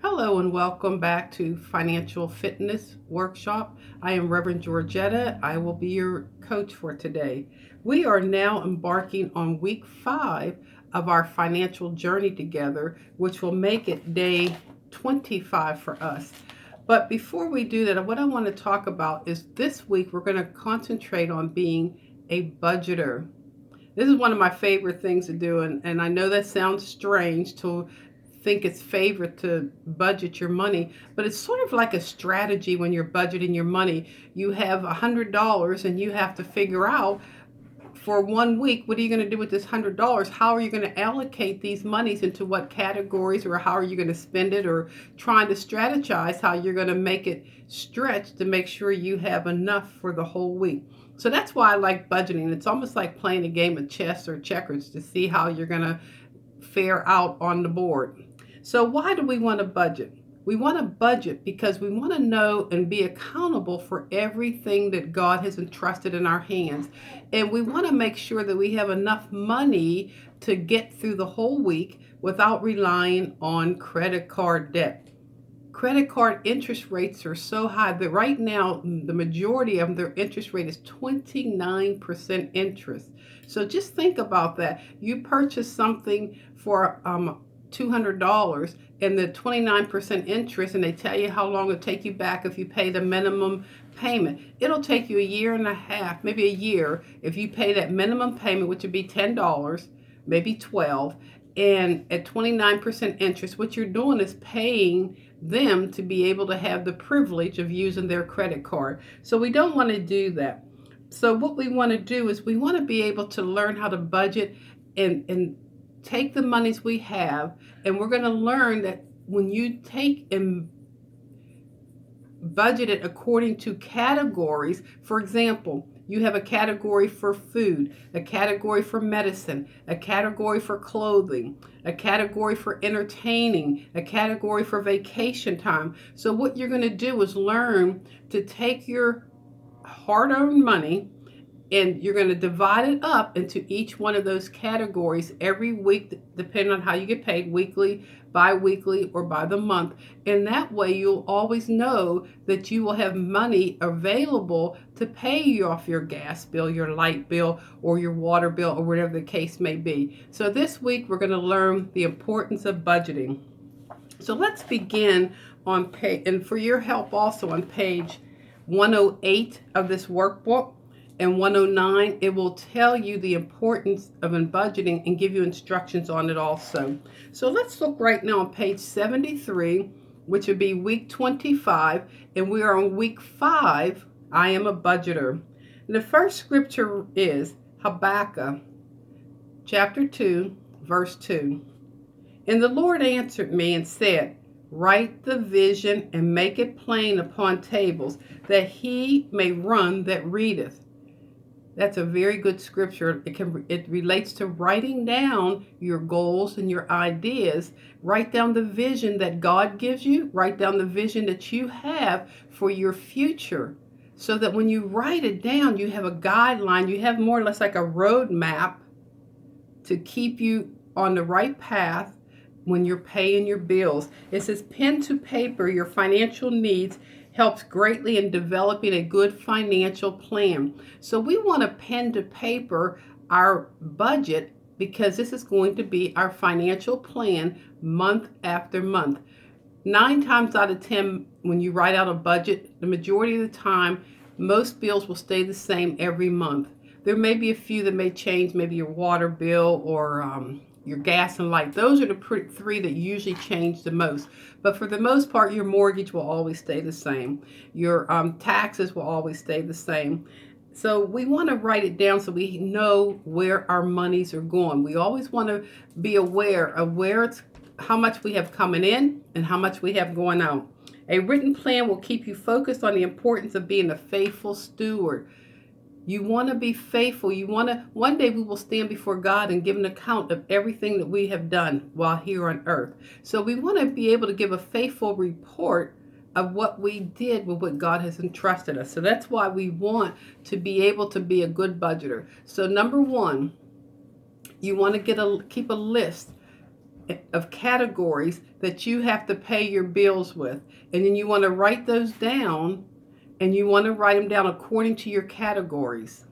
Hello and welcome back to Financial Fitness Workshop. I am Reverend Georgetta. I will be your coach for today. We are now embarking on week 5 of our financial journey together, which will make it day 25 for us. But before we do that, what I want to talk about is this week we're going to concentrate on being a budgeter. This is one of my favorite things to do, and I know that sounds strange to think it's favorite to budget your money, but it's sort of like a strategy when you're budgeting your money. You have $100 and you have to figure out for 1 week, what are you going to do with this $100? How are you going to allocate these monies into what categories, or how are you going to spend it, or trying to strategize how you're going to make it stretch to make sure you have enough for the whole week. So that's why I like budgeting. It's almost like playing a game of chess or checkers to see how you're going to fare out on the board. So why do we want to budget? We want to budget because we want to know and be accountable for everything that God has entrusted in our hands. And we want to make sure that we have enough money to get through the whole week without relying on credit card debt. Credit card interest rates are so high that right now the majority of their interest rate is 29% interest. So just think about that. You purchase something for $200 and the 29% interest, and they tell you how long it'll take you back if you pay the minimum payment. It'll take you a year and a half, maybe a year, if you pay that minimum payment, which would be $10, maybe 12, and at 29% interest, what you're doing is paying them to be able to have the privilege of using their credit card. So we don't want to do that. So what we want to do is we want to be able to learn how to budget and take the monies we have, and we're going to learn that when you take and budget it according to categories. For example, you have a category for food, a category for medicine, a category for clothing, a category for entertaining, a category for vacation time. So what you're going to do is learn to take your hard-earned money and you're going to divide it up into each one of those categories every week, depending on how you get paid, weekly, bi-weekly, or by the month. And that way you'll always know that you will have money available to pay you off your gas bill, your light bill, or your water bill, or whatever the case may be. So this week we're going to learn the importance of budgeting. So let's begin on page, and for your help also, on page 108 of this workbook and 109, it will tell you the importance of budgeting and give you instructions on it also. So let's look right now on page 73, which would be week 25, and we are on week 5. I am a budgeter. And the first scripture is Habakkuk chapter 2, verse 2. And the Lord answered me and said, write the vision and make it plain upon tables, that he may run that readeth. That's a very good scripture. It relates to writing down your goals and your ideas. Write down the vision that God gives you. Write down the vision that you have for your future, so that when you write it down, you have a guideline. You have more or less like a roadmap to keep you on the right path when you're paying your bills. It says pen to paper your financial needs helps greatly in developing a good financial plan. So we want to pen to paper our budget, because this is going to be our financial plan month after month. 9 times out of 10, when you write out a budget, the majority of the time, most bills will stay the same every month. There may be a few that may change, maybe your water bill or your gas and light. Those are the 3 that usually change the most. But for the most part, your mortgage will always stay the same. Your taxes will always stay the same. So we want to write it down so we know where our monies are going. We always want to be aware of how much we have coming in and how much we have going out. A written plan will keep you focused on the importance of being a faithful steward. You want to be faithful. One day we will stand before God and give an account of everything that we have done while here on earth. So we want to be able to give a faithful report of what we did with what God has entrusted us. So that's why we want to be able to be a good budgeter. So number 1, you want to keep a list of categories that you have to pay your bills with. And then you want to write those down, and you want to write them down according to your categories.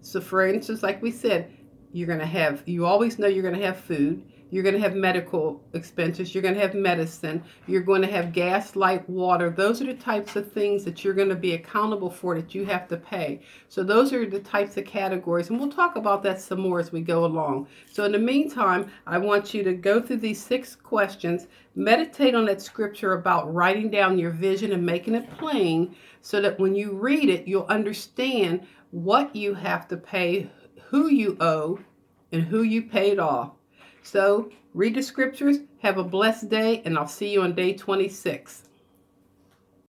So for instance, like we said, you always know you're going to have food, you're going to have medical expenses, you're going to have medicine, you're going to have gas, light, water. Those are the types of things that you're going to be accountable for that you have to pay. So those are the types of categories, and we'll talk about that some more as we go along. So in the meantime, I want you to go through these 6 questions, meditate on that scripture about writing down your vision and making it plain, so that when you read it, you'll understand what you have to pay, who you owe, and who you paid off. So read the scriptures, have a blessed day, and I'll see you on day 26.